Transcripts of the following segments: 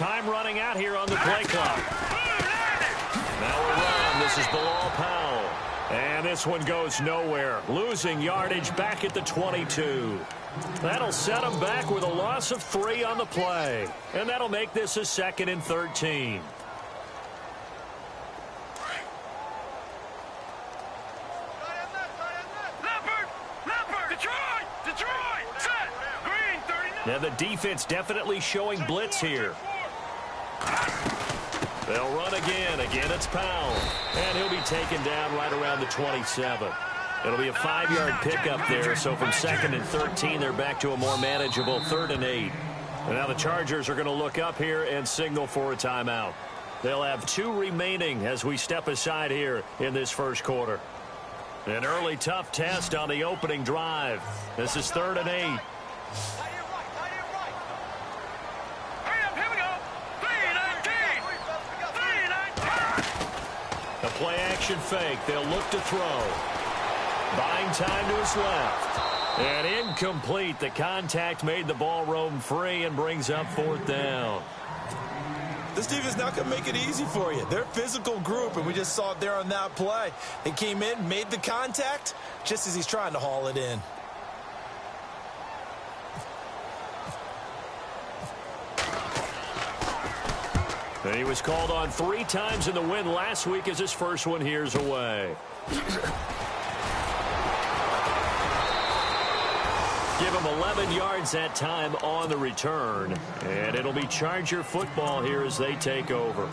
Time running out here on the play clock. Now a run. This is Bilal Powell. And this one goes nowhere. Losing yardage back at the 22. That'll set them back with a loss of 3 on the play. And that'll make this a 2nd and 13. Now the defense definitely showing blitz here. They'll run again. Again, it's Powell. And he'll be taken down right around the 27. It'll be a 5-yard pickup there. So from 2nd and 13, they're back to a more manageable 3rd and 8. And now the Chargers are going to look up here and signal for a timeout. They'll have 2 remaining as we step aside here in this first quarter. An early tough test on the opening drive. This is 3rd and 8. A play-action fake. They'll look to throw. Buying time to his left. And incomplete. The contact made the ball roam free and brings up 4th down. This defense not going to make it easy for you. They're a physical group, and we just saw it there on that play. They came in, made the contact, just as he's trying to haul it in. And he was called on 3 times in the win last week as his first one here's away. Give him 11 yards that time on the return. And it'll be Charger football here as they take over.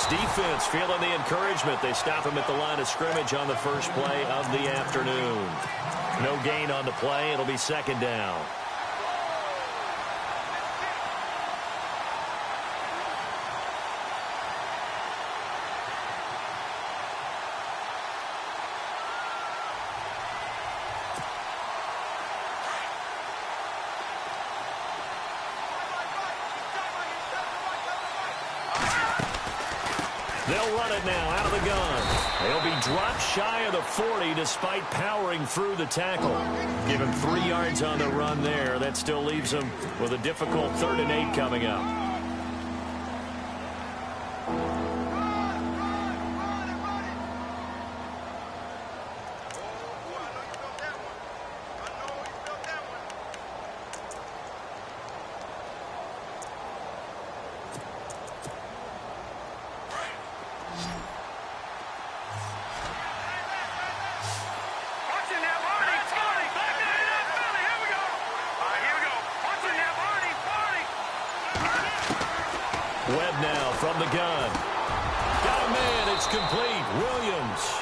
Defense feeling the encouragement. They stop him at the line of scrimmage on the first play of the afternoon. No gain on the play. It'll be 2nd down. They'll run it now out of the gun. They'll be dropped shy of the 40 despite powering through the tackle. Give him 3 yards on the run there. That still leaves him with a difficult 3rd and 8 coming up. Webb now from the gun. Got a man. It's complete. Williams.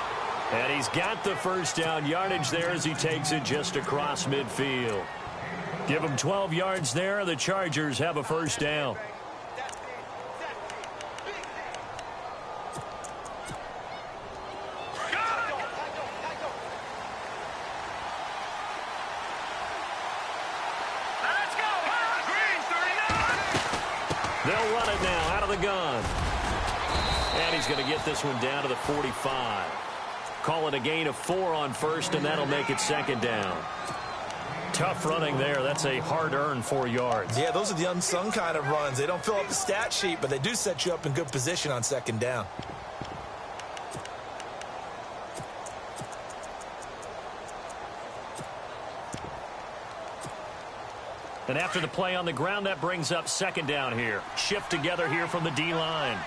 And he's got the first down yardage there as he takes it just across midfield. Give him 12 yards there. The Chargers have a first down. They'll run it now out of the gun. And he's going to get this one down to the 45. Call it a gain of 4 on first, and that'll make it 2nd down. Tough running there. That's a hard-earned 4 yards. Yeah, those are the unsung kind of runs. They don't fill up the stat sheet, but they do set you up in good position on 2nd down. And after the play on the ground, that brings up 2nd down here. Shift together here from the D-line.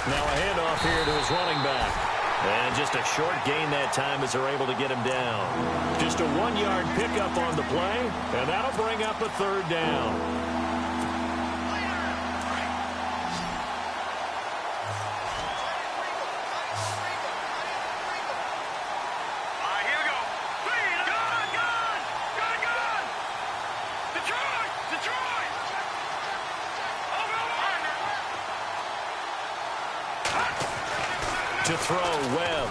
Now a handoff here to his running back. And just a short gain that time as they're able to get him down. Just a 1-yard pickup on the play, and that'll bring up a 3rd down. To throw, Webb.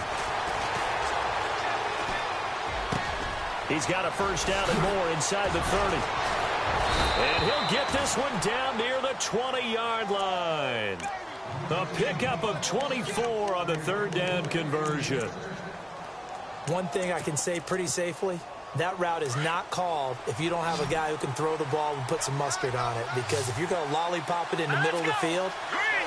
He's got a first down and more inside the 30. And he'll get this one down near the 20-yard line. A pickup of 24 on the third down conversion. One thing I can say pretty safely, that route is not called if you don't have a guy who can throw the ball and put some mustard on it. Because if you're going to lollipop it in the middle of the field,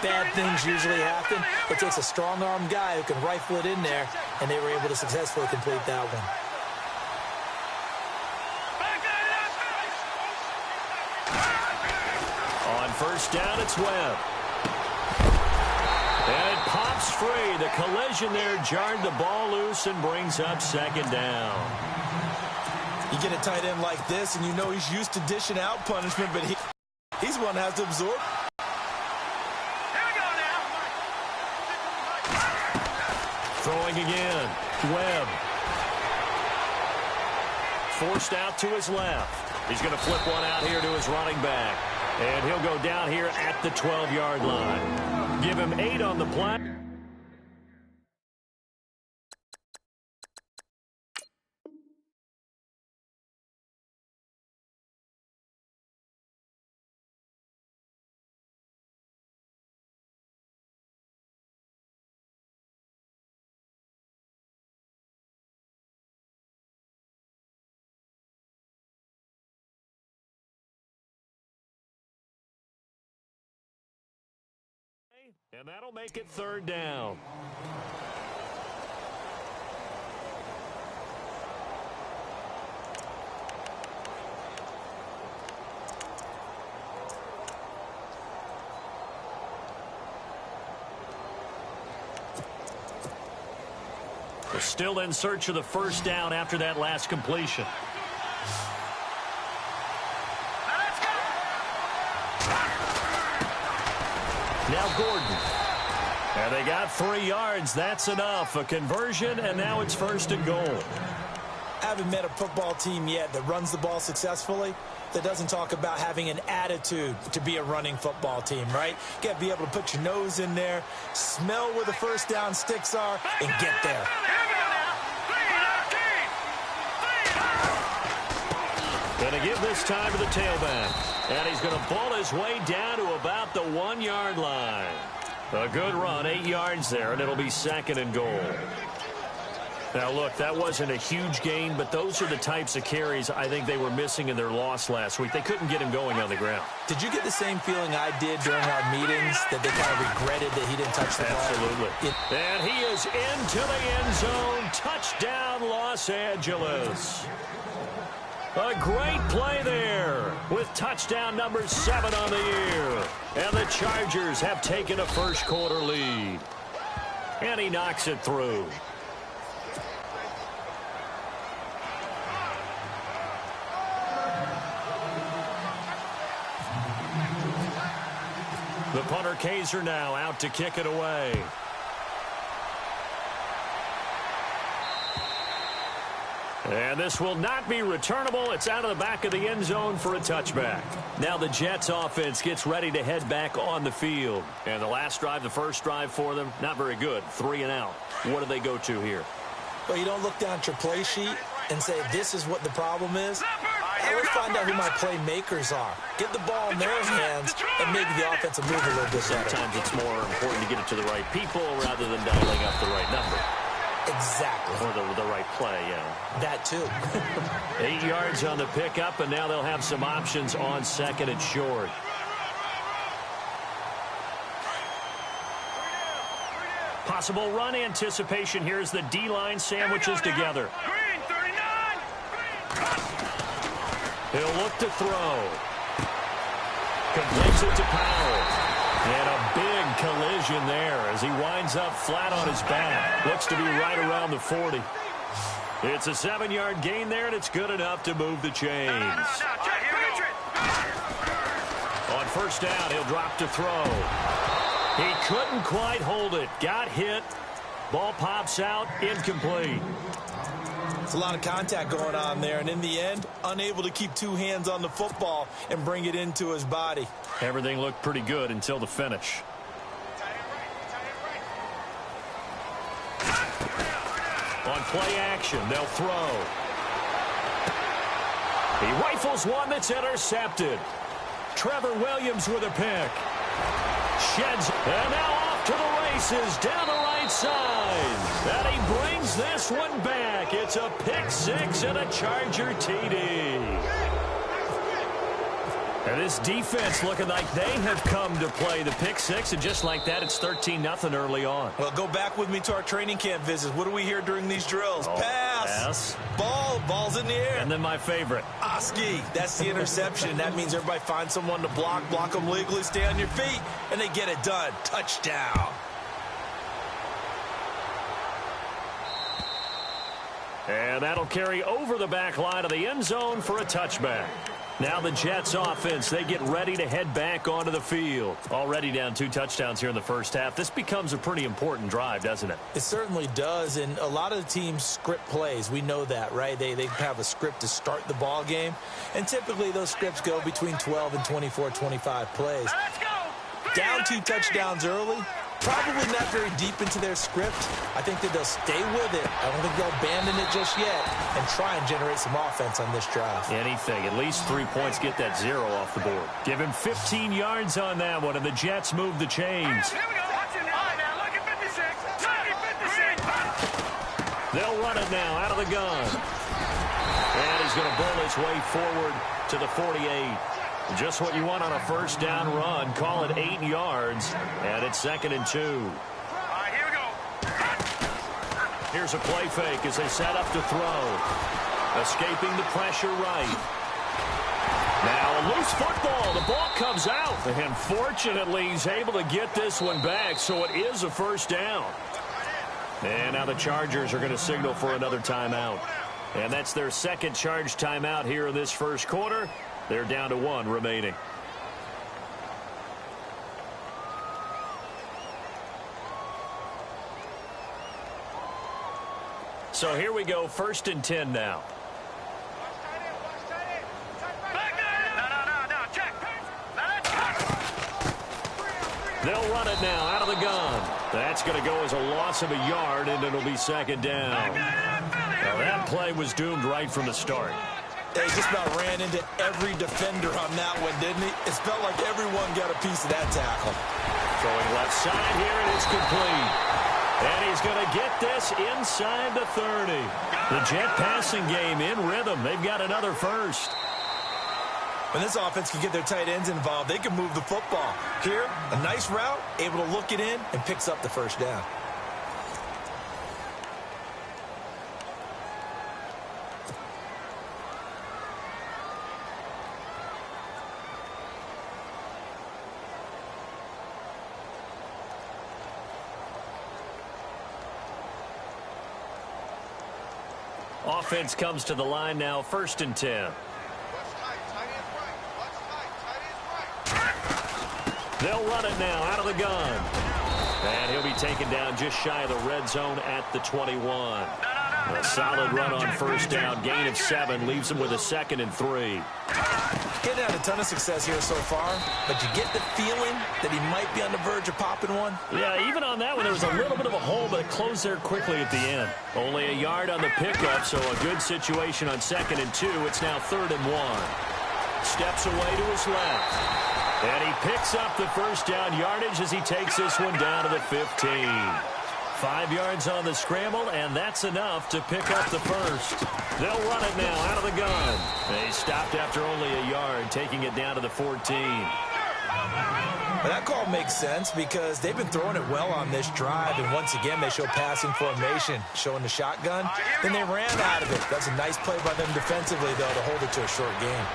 bad things usually happen. It takes a strong-arm guy who can rifle it in there, and they were able to successfully complete that one. On first down, it's Webb. And it pops free. The collision there jarred the ball loose and brings up second down. You get a tight end like this, and you know he's used to dishing out punishment, but he's one that has to absorb. Throwing again. Webb. Forced out to his left. He's going to flip one out here to his running back. And he'll go down here at the 12-yard line. Give him 8 on the play. And that'll make it third down. We're still in search of the first down after that last completion. Now Gordon. And they got 3 yards. That's enough. A conversion, and now it's first and goal. I haven't met a football team yet that runs the ball successfully that doesn't talk about having an attitude to be a running football team, right? You got to be able to put your nose in there, smell where the first down sticks are, and get there. Going to give this time to the tailback. And he's going to ball his way down to about the 1-yard line. A good run, 8 yards there, and it'll be second and goal. Now, look, that wasn't a huge gain, but those are the types of carries I think they were missing in their loss last week. They couldn't get him going on the ground. Did you get the same feeling I did during our meetings, that they kind of regretted that he didn't touch the ball? Absolutely. And he is into the end zone. Touchdown, Los Angeles. A great play there with touchdown number 7 on the year. And the Chargers have taken a first-quarter lead. And he knocks it through. The punter Kaiser now out to kick it away. And this will not be returnable. It's out of the back of the end zone for a touchback. Now the Jets offense gets ready to head back on the field. And the last drive, the first drive for them, not very good. 3 and out. What do they go to here? Well, you don't look down at your play sheet and say, this is what the problem is. Let's find out who my playmakers are. Get the ball in their hands and make the offensive move a little bit better. Sometimes it's more important to get it to the right people rather than dialing up the right number. Exactly. Or the right play, yeah. That too. 8 yards on the pickup, and now they'll have some options on second and short. Possible run anticipation here as the D-line sandwiches together. He'll look to throw. Completes it to Powell. And a big collision there as he winds up flat on his back. Looks to be right around the 40. It's a 7-yard gain there, and it's good enough to move the chains. On first down, he'll drop to throw. He couldn't quite hold it. Got hit. Ball pops out, incomplete. It's a lot of contact going on there, and in the end, unable to keep 2 hands on the football and bring it into his body. Everything looked pretty good until the finish. On play action, they'll throw. He rifles one that's intercepted. Trevor Williams with a pick. Sheds, and now off to the races down the right side. And he brings this one back. It's a pick six and a Charger TD. And this defense looking like they have come to play the pick six, and just like that, it's 13-0 early on. Well, go back with me to our training camp visits. What do we hear during these drills? Pass. Ball's in the air. And then my favorite. Oski, that's the interception. That means everybody finds someone to block them legally, stay on your feet, and they get it done. Touchdown. And that'll carry over the back line of the end zone for a touchback. Now the Jets offense, they get ready to head back onto the field. Already down 2 touchdowns here in the first half. This becomes a pretty important drive, doesn't it? It certainly does, and a lot of the teams script plays. We know that, right? They have a script to start the ball game, and typically those scripts go between 12 and 24, 25 plays. Down 2 touchdowns early, probably not very deep into their script. I think that they'll stay with it. I don't think they'll abandon it just yet and try and generate some offense on this drive. Anything. At least 3 points, get that 0 off the board. Give him 15 yards on that one, and the Jets move the chains. Here we go. Watch it now. Look at 56. Look at 56. They'll run it now out of the gun. And he's going to bowl his way forward to the 48. Just what you want on a first down run. Call it 8 yards, and it's 2nd and 2. All right, here we go. Here's a play fake as they set up to throw. Escaping the pressure right. Now a loose football. The ball comes out, and fortunately he's able to get this one back, so it is a first down. And now the Chargers are going to signal for another timeout. And that's their second charge timeout here in this first quarter. They're down to 1 remaining. So here we go, 1st and 10 now. They'll run it now out of the gun. That's going to go as a loss of a yard, and it'll be 2nd down. Now that play was doomed right from the start. They just about ran into every defender on that one, didn't he? It felt like everyone got a piece of that tackle. Throwing left side here, and it's complete. And he's going to get this inside the 30. The Jet passing game in rhythm. They've got another first. When this offense can get their tight ends involved, they can move the football. Here, a nice route, able to look it in, and picks up the first down. Offense comes to the line now, 1st and 10. They'll run it now out of the gun. And he'll be taken down just shy of the red zone at the 21. A solid run on first down. Gain of 7 leaves him with a 2nd and 3. Getting had a ton of success here so far, but you get the feeling that he might be on the verge of popping one. Yeah, even on that one, there was a little bit of a hole, but it closed there quickly at the end. Only a yard on the pickup, so a good situation on 2nd and 2. It's now 3rd and 1. Steps away to his left. And he picks up the first down yardage as he takes this one down to the 15. 5 yards on the scramble, and that's enough to pick up the first. They'll run it now out of the gun. They stopped after only a yard, taking it down to the 14. But that call makes sense because they've been throwing it well on this drive, and once again they show passing formation, showing the shotgun. Then they ran out of it. That's a nice play by them defensively, though, to hold it to a short game.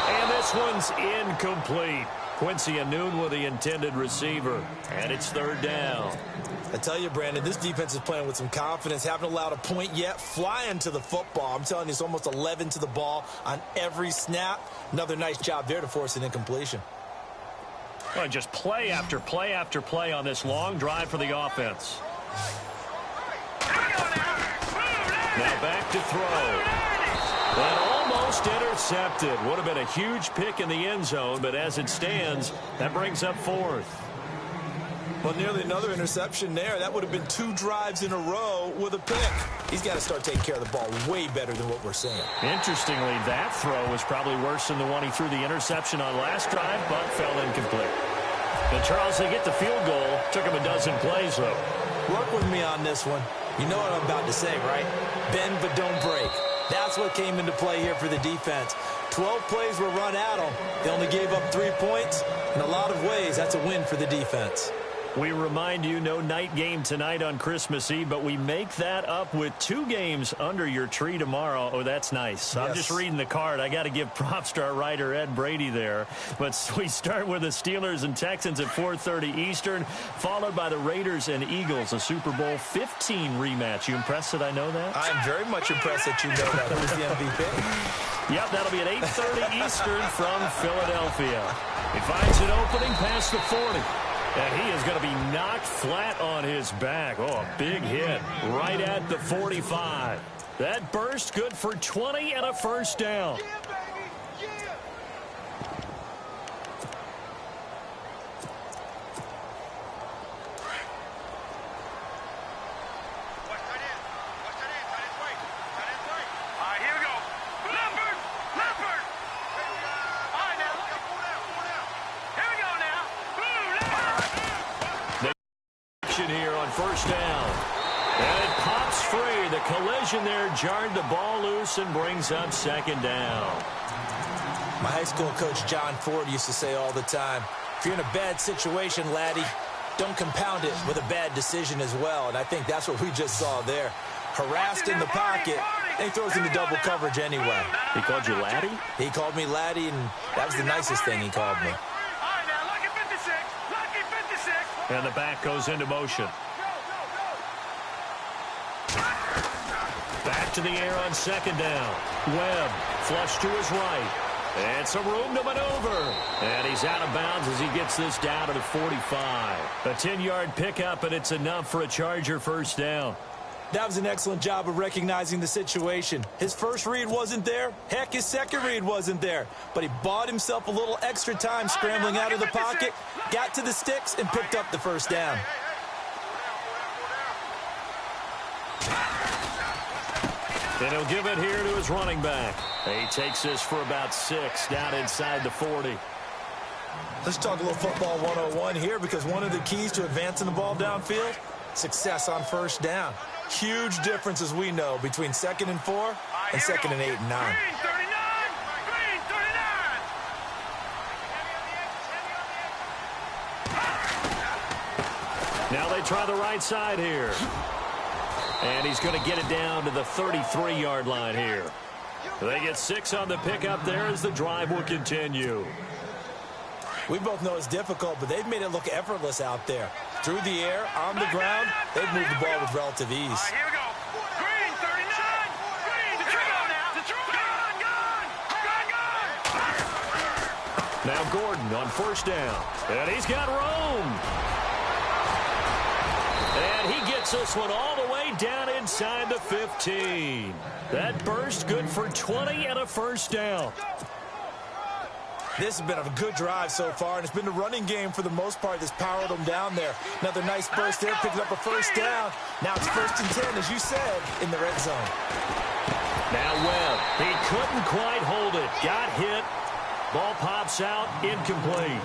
And this one's incomplete. Quincy Anoon with the intended receiver, and it's 3rd down. I tell you, Brandon, this defense is playing with some confidence. Haven't allowed a point yet. Flying to the football. I'm telling you, it's almost 11 to the ball on every snap. Another nice job there to force an incompletion. Well, just play after play after play on this long drive for the offense. Now back to throw. And almost intercepted. Would have been a huge pick in the end zone, but as it stands, that brings up 4th. Well, nearly another interception there. That would have been 2 drives in a row with a pick. He's got to start taking care of the ball way better than what we're seeing. Interestingly, that throw was probably worse than the one he threw the interception on last drive, but fell incomplete. And Charles, they get the field goal. Took him a dozen plays, though. Work with me on this one. You know what I'm about to say, right? Bend but don't break. That's what came into play here for the defense. 12 plays were run at them. They only gave up 3 points. In a lot of ways, that's a win for the defense. We remind you, no night game tonight on Christmas Eve, but we make that up with 2 games under your tree tomorrow. Oh, that's nice. Yes. I'm just reading the card. I got to give props to our writer, Ed Brady, there. But we start with the Steelers and Texans at 4:30 Eastern, followed by the Raiders and Eagles, a Super Bowl 15 rematch. You impressed that I know that? I'm very much impressed that you know that. Who was the MVP? Yep, that'll be at 8:30 Eastern from Philadelphia. He finds an opening past the 40. And he is going to be knocked flat on his back. Oh, a big hit right at the 45. That burst good for 20 and a first down. Yeah, baby. Yeah. All right, here we go. Leopard! Leopard! All right, now. Here we go now. Here on first down. And it pops free. The collision there jarred the ball loose and brings up second down. My high school coach, John Ford, used to say all the time, if you're in a bad situation, laddie, don't compound it with a bad decision as well. And I think that's what we just saw there. Harassed in the pocket, and he throws into double coverage anyway. He called you laddie? He called me laddie, and that was the nicest thing he called me. And the back goes into motion. Back to the air on second down. Webb flush to his right. And some room to maneuver. And he's out of bounds as he gets this down to the 45. A 10-yard pickup, and it's enough for a Charger first down. That was an excellent job of recognizing the situation. His first read wasn't there. Heck, his second read wasn't there. But he bought himself a little extra time scrambling out of the pocket, got to the sticks, and picked up the first down. And he'll give it here to his running back. He takes this for about 6 down inside the 40. Let's talk a little football 101 here, because one of the keys to advancing the ball downfield, success on first down. Huge difference, as we know, between 2nd and 4 and 2nd and 8 and 9. Green 39! Green 39! Now they try the right side here. And he's going to get it down to the 33-yard line here. They get 6 on the pickup there as the drive will continue. We both know it's difficult, but they've made it look effortless out there. Through the air, on the ground, they've moved the ball with relative ease. All right, here we go. Green 39! Green, Detroit now! Gone! Now Gordon on first down. And he's got room. And he gets this one all the way down inside the 15. That burst good for 20 and a first down. This has been a good drive so far, and it's been the running game for the most part that's powered them down there. Another nice burst there, picking up a first down. Now it's 1st and 10, as you said, in the red zone. Now Webb, he couldn't quite hold it. Got hit. Ball pops out, incomplete.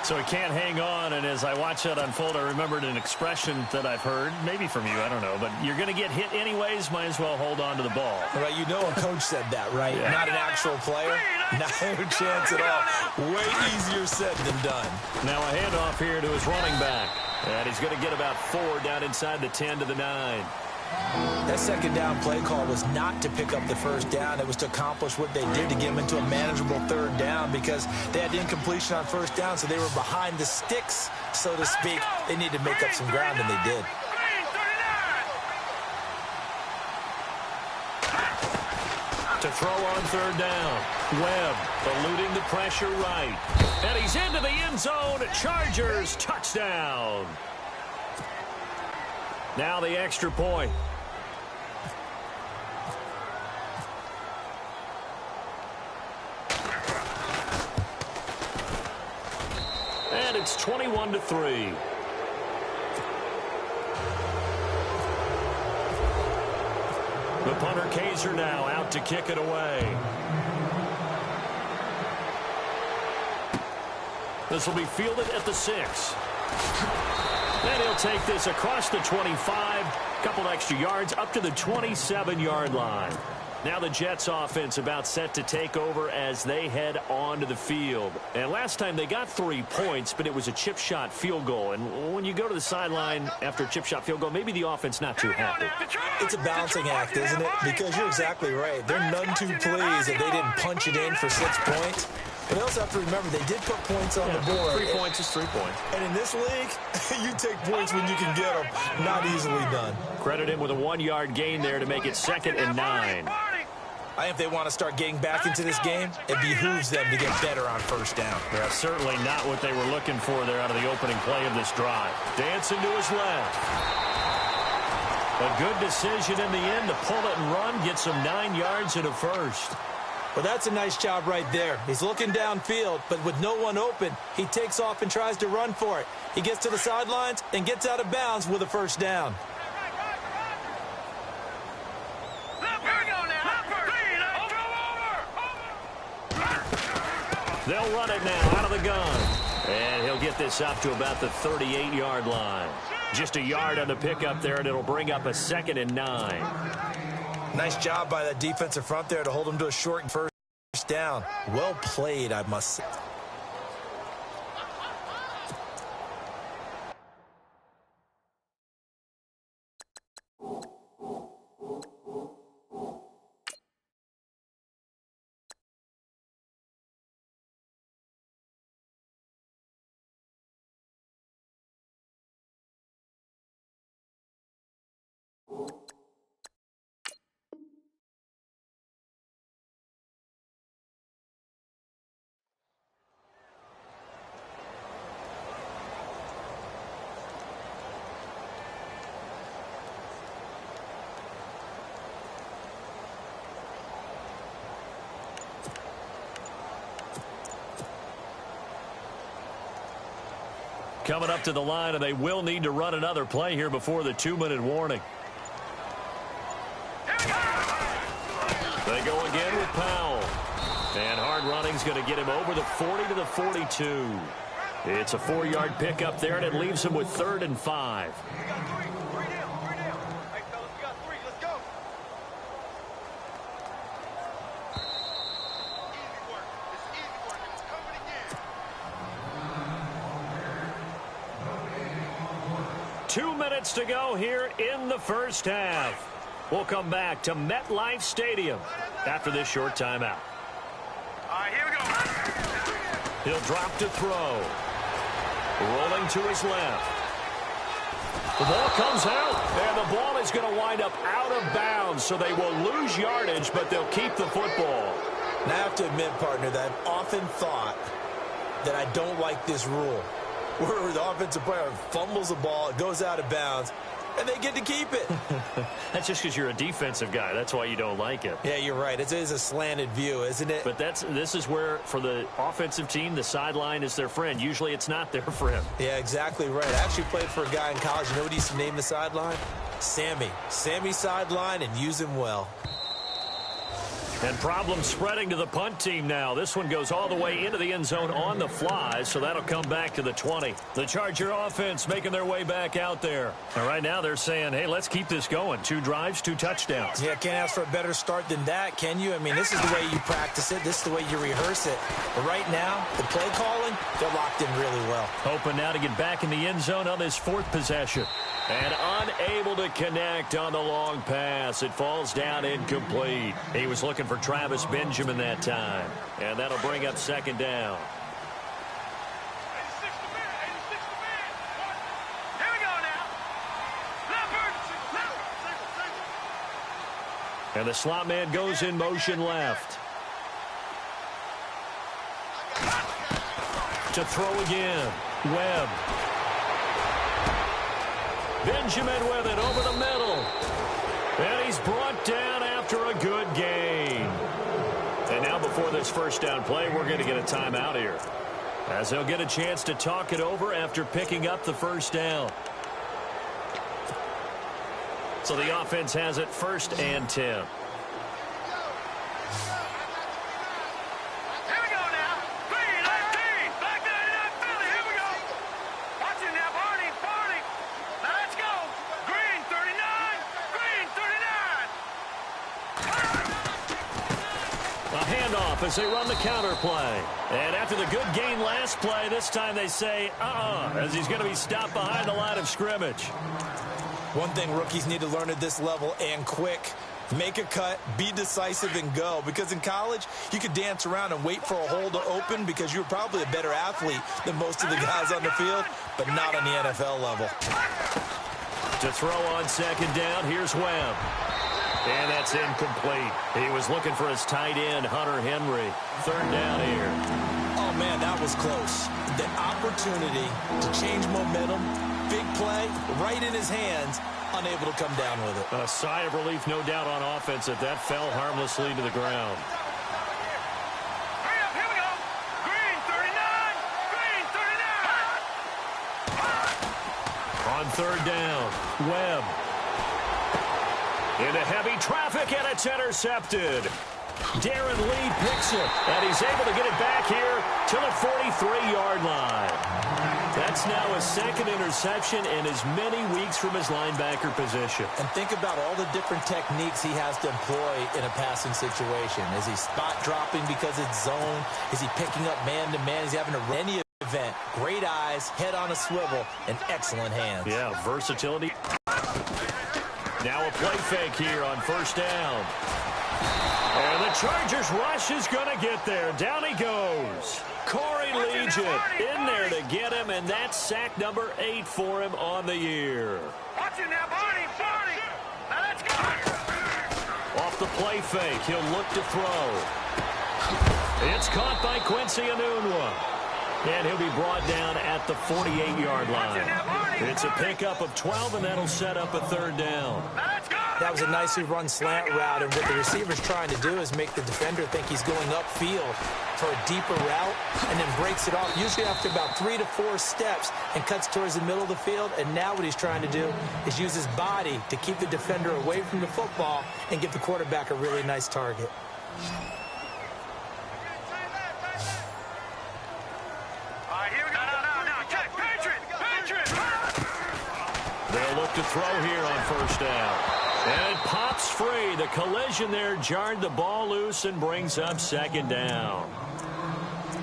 So he can't hang on, and as I watch that unfold, I remembered an expression that I've heard, maybe from you, I don't know, but you're going to get hit anyways, might as well hold on to the ball. Right, you know a coach said that, right? Yeah. Not an actual player. No chance at all. Way easier said than done. Now a handoff here to his running back, and he's going to get about 4 down inside the 10 to the 9. That second down play call was not to pick up the first down. It was to accomplish what they did to get them into a manageable 3rd down, because they had incompletion on first down, so they were behind the sticks, so to speak. They needed to make up some ground, and they did. To throw on 3rd down. Webb eluding the pressure right. And he's into the end zone. Chargers touchdown. Now the extra point. and it's 21-3. The punter Kaiser now out to kick it away. This will be fielded at the 6. And he'll take this across the 25. Couple extra yards up to the 27-yard line. Now the Jets offense about set to take over as they head onto the field. And last time they got 3 points, but it was a chip shot field goal. And when you go to the sideline after a chip shot field goal, maybe the offense not too happy. It's a balancing act, isn't it? Because you're exactly right. They're none too pleased that they didn't punch it in for 6 points. But they also have to remember they did put points on the board. 3 points is 3 points. And in this league, you take points when you can get them. Not easily done. Credit him with a 1-yard gain there to make it 2nd and 9. I think if they want to start getting back into this game, it behooves them to get better on first down. Yeah, certainly not what they were looking for there out of the opening play of this drive. Dancing to his left. A good decision in the end to pull it and run, get some 9 yards and a first. Well, that's a nice job right there. He's looking downfield, but with no one open, he takes off and tries to run for it. He gets to the sidelines and gets out of bounds with a first down. They'll run it now out of the gun. And he'll get this up to about the 38-yard line. Just a yard on the pickup there, and it'll bring up a 2nd and 9. Nice job by that defensive front there to hold him to a short first down. Well played, I must say. Coming up to the line, and they will need to run another play here before the 2-minute warning. They go again with Powell. And hard running's going to get him over the 40 to the 42. It's a 4-yard pickup there, and it leaves him with 3rd and 5. Let's go. 2 minutes to go here in the first half. We'll come back to MetLife Stadium after this short timeout. All right, here we go. He'll drop to throw. Rolling to his left. The ball comes out, and the ball is going to wind up out of bounds, so they will lose yardage, but they'll keep the football. And I have to admit, partner, that I've often thought that I don't like this rule, where the offensive player fumbles the ball, it goes out of bounds, and they get to keep it. That's just because you're a defensive guy. That's why you don't like it. Yeah, you're right. It is a slanted view, isn't it? But this is where, for the offensive team, the sideline is their friend. Usually it's not their friend. Yeah, exactly right. I actually played for a guy in college. You know what he used to name the sideline? Sammy. Sammy sideline, and use him well. And problems spreading to the punt team now. This one goes all the way into the end zone on the fly, so that'll come back to the 20. The Charger offense making their way back out there. And right now they're saying, hey, let's keep this going. 2 drives, 2 touchdowns. Yeah, can't ask for a better start than that, can you? I mean, this is the way you practice it. This is the way you rehearse it. But right now, the play calling, they're locked in really well. Hoping now to get back in the end zone on this 4th possession. And unable to connect on the long pass. It falls down incomplete. He was looking for Travis Benjamin that time. And that'll bring up 2nd down. Here we go now. And the slot man goes in motion left. To throw again. Webb. Benjamin with it over the middle. And he's brought down after a good gain. And now before this first down play, we're going to get a timeout here. as he'll get a chance to talk it over after picking up the first down. So the offense has it 1st and 10. As they run the counter play. And after the good gain last play, this time they say, as he's going to be stopped behind the line of scrimmage. One thing rookies need to learn at this level, and quick. Make a cut, be decisive, and go. Because in college, you could dance around and wait for a hole to open because you're probably a better athlete than most of the guys on the field, but not on the NFL level. To throw on 2nd down, here's Webb. And that's incomplete. He was looking for his tight end, Hunter Henry. 3rd down here. Oh, man, that was close. The opportunity to change momentum, big play, right in his hands, unable to come down with it. A sigh of relief, no doubt, on offense that fell harmlessly to the ground. Hurry up, here we go. Green 39. Green 39. On 3rd down, Webb. Into heavy traffic, and it's intercepted. Darren Lee picks it, and he's able to get it back here to the 43-yard line. That's now his 2nd interception in as many weeks from his linebacker position. And think about all the different techniques he has to employ in a passing situation. Is he spot dropping because it's zone? Is he picking up man-to-man? Is he having to run any event? Great eyes, head on a swivel, and excellent hands. Yeah, versatility. Now a play fake here on 1st down. And the Chargers rush is going to get there. Down he goes. Corey Legent in there to get him, and that's sack number 8 for him on the year. Watch it now, Barney. Now let's go. Off the play fake, he'll look to throw. It's caught by Quincy Enunwa. And he'll be brought down at the 48-yard line. It's a pickup of 12, and that'll set up a 3rd down. That was a nicely run slant route, and what the receiver's trying to do is make the defender think he's going upfield for a deeper route, and then breaks it off, usually after about 3 to 4 steps, and cuts towards the middle of the field. And now what he's trying to do is use his body to keep the defender away from the football and give the quarterback a really nice target. They'll look to throw here on 1st down. And it pops free. The collision there jarred the ball loose and brings up 2nd down.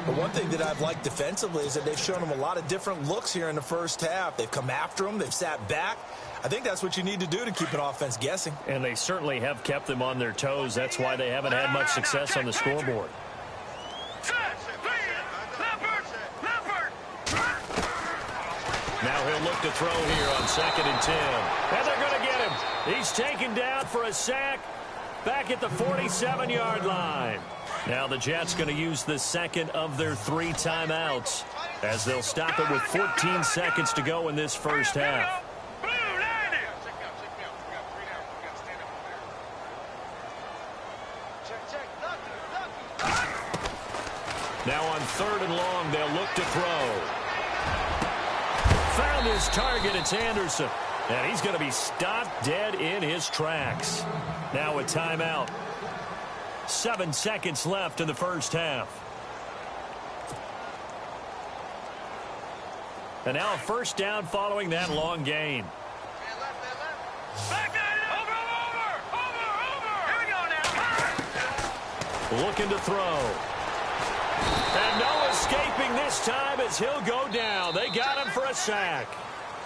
But one thing that I've liked defensively is that they've shown him a lot of different looks here in the 1st half. They've come after him. They've sat back. I think that's what you need to do to keep an offense guessing. And they certainly have kept them on their toes. That's why they haven't had much success on the scoreboard. Now he'll look to throw here on 2nd and 10. And they're going to get him. He's taken down for a sack back at the 47-yard line. Now the Jets going to use the 2nd of their 3 timeouts as they'll stop it with 14 seconds to go in this 1st half. Now on 3rd and long, they'll look to throw. Found his target, it's Anderson. And he's going to be stopped dead in his tracks. Now a timeout. 7 seconds left in the 1st half. And now a 1st down following that long gain. Looking to throw. And no escaping this time as he'll go down. They got him for a sack.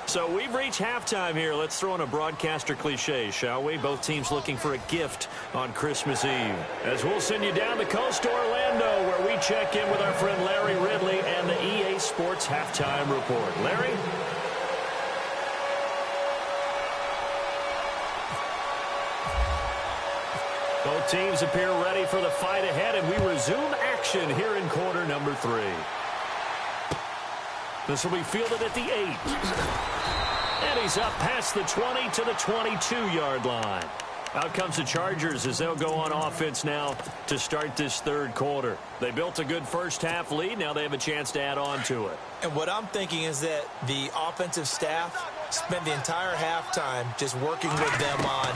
So we've reached halftime here. Let's throw in a broadcaster cliche, shall we? Both teams looking for a gift on Christmas Eve. As we'll send you down the coast to Orlando, where we check in with our friend Larry Ridley and the EA Sports Halftime Report. Larry? Both teams appear ready for the fight ahead, and we resume action here in quarter number 3. This will be fielded at the 8. And he's up past the 20 to the 22-yard line. Out comes the Chargers as they'll go on offense now to start this third quarter. They built a good first-half lead. Now they have a chance to add on to it. And what I'm thinking is that the offensive staff spent the entire halftime just working with them on,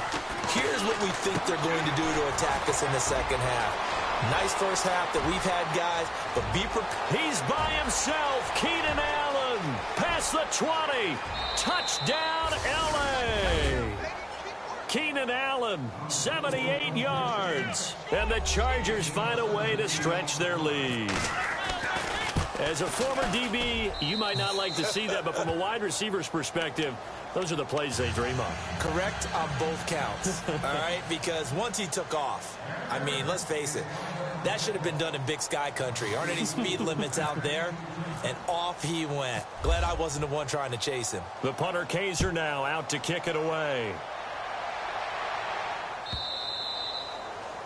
here's what we think they're going to do to attack us in the second half. Nice first half that we've had, guys, but be prepared. He's by himself. Keenan Allen past the 20. Touchdown, L.A. Keenan Allen, 78 yards. And the Chargers find a way to stretch their lead. As a former DB, you might not like to see that, but from a wide receiver's perspective, those are the plays they dream of. Correct on both counts, all right? Because once he took off, I mean, let's face it, that should have been done in Big Sky country. Aren't any speed limits out there? And off he went. Glad I wasn't the one trying to chase him. The punter Kaiser now out to kick it away.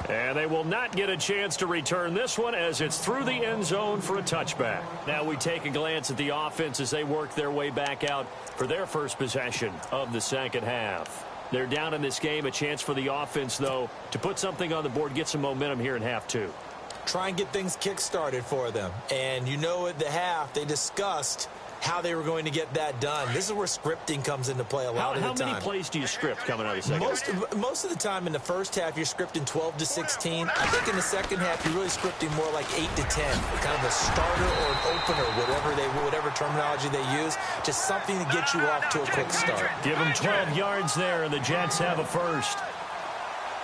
And they will not get a chance to return this one as it's through the end zone for a touchback. Now we take a glance at the offense as they work their way back out for their first possession of the second half. They're down in this game. A chance for the offense, though, to put something on the board, get some momentum here in half two. Try and get things kick-started for them. And you know at the half, they discussed how they were going to get that done. This is where scripting comes into play a lot of the time. How many plays do you script coming out of the second half? Most of the time in the first half, you're scripting 12 to 16. I think in the second half, you're really scripting more like 8 to 10. Kind of a starter or an opener, whatever terminology they use. Just something to get you off to a quick start. Give them 12 yards there, and the Jets have a first.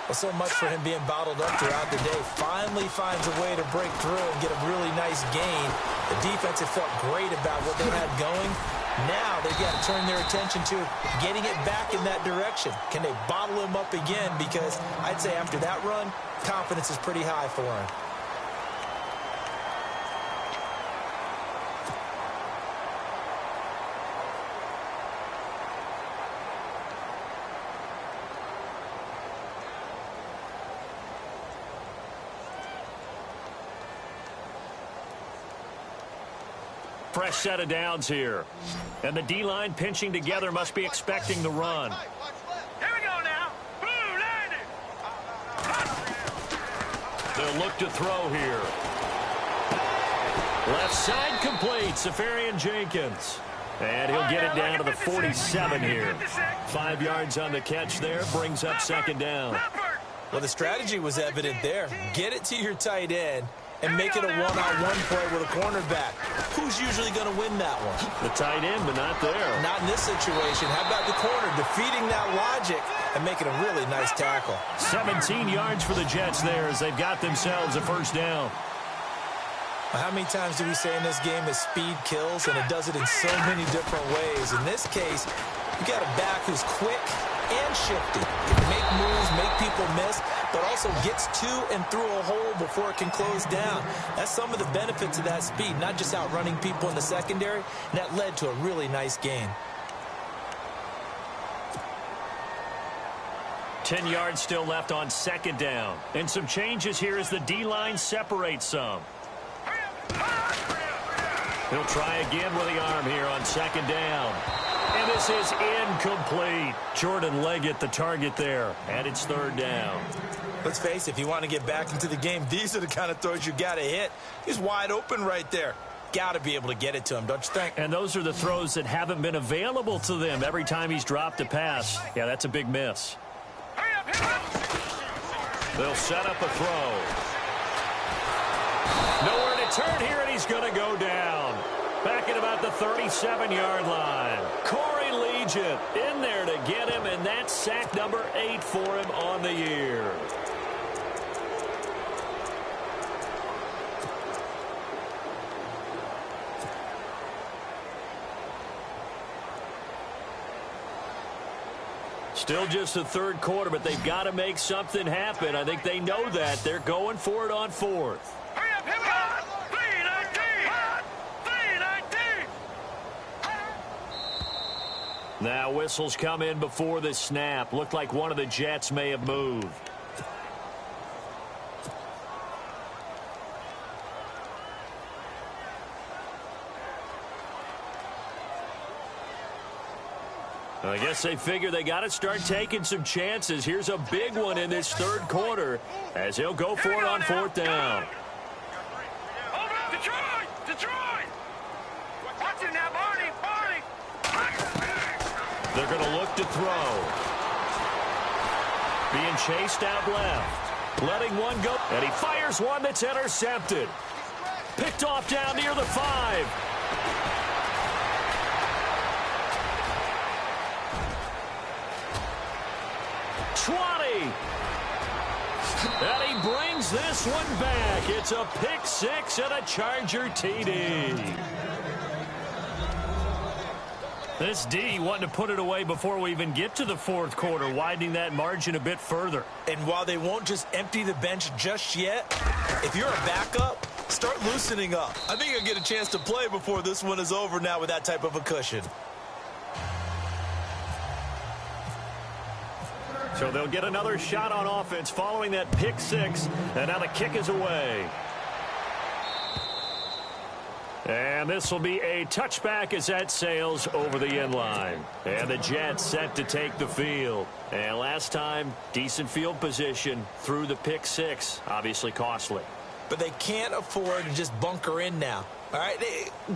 Well, so much for him being bottled up throughout the day. Finally finds a way to break through and get a really nice gain. The defense had felt great about what they had going. Now they've got to turn their attention to getting it back in that direction. Can they bottle him up again? Because I'd say after that run, confidence is pretty high for him. Fresh set of downs here. And the D-line pinching together must be expecting the run. Here we go now. Blue landing. They'll look to throw here. Left side complete. Safarian Jenkins. And he'll get it down to the 47 here. 5 yards on the catch there. Brings up second down. Well, the strategy was evident there. Get it to your tight end and make it a one-on-one play with a cornerback. Who's usually going to win that one? The tight end, but not there. Not in this situation. How about the corner defeating that logic and making a really nice tackle? 17 yards for the Jets there as they've got themselves a first down. How many times do we say in this game that speed kills, and it does it in so many different ways? In this case, you got a back who's quick and shifty. Can make moves, make people miss, but also gets to and through a hole before it can close down. That's some of the benefits of that speed, not just outrunning people in the secondary, and that led to a really nice gain. 10 yards still left on second down. And some changes here as the D-line separates some. He'll try again with the arm here on second down. And this is incomplete. Jordan Leggett the target there. And it's third down. Let's face it, if you want to get back into the game, these are the kind of throws you got to hit. He's wide open right there. Got to be able to get it to him, don't you think? And those are the throws that haven't been available to them every time he's dropped a pass. Yeah, that's a big miss. They'll set up a throw. Nowhere to turn here, and he's going to go down. Back at about the 37-yard line. Corey Legion in there to get him, and that's sack number 8 for him on the year. Still just the third quarter, but they've got to make something happen. I think they know that. They're going for it on fourth. Now whistles come in before the snap. Looked like one of the Jets may have moved. I guess they figure they got to start taking some chances. Here's a big one in this third quarter as he'll go for it on fourth down. Hold up, Detroit! Detroit! Watch it now, Barney! Barney! They're going to look to throw. Being chased out left. Letting one go. And he fires one that's intercepted. Picked off down near the 5. And he brings this one back. It's a pick 6 and a Charger TD. This D wanting to put it away before we even get to the fourth quarter, widening that margin a bit further. And while they won't just empty the bench just yet, if you're a backup, start loosening up. I think you'll get a chance to play before this one is over now with that type of a cushion. So they'll get another shot on offense following that pick 6, and now the kick is away. And this will be a touchback as that sails over the end line. And the Jets set to take the field. And last time, decent field position through the pick 6, obviously costly. But they can't afford to just bunker in now. All right,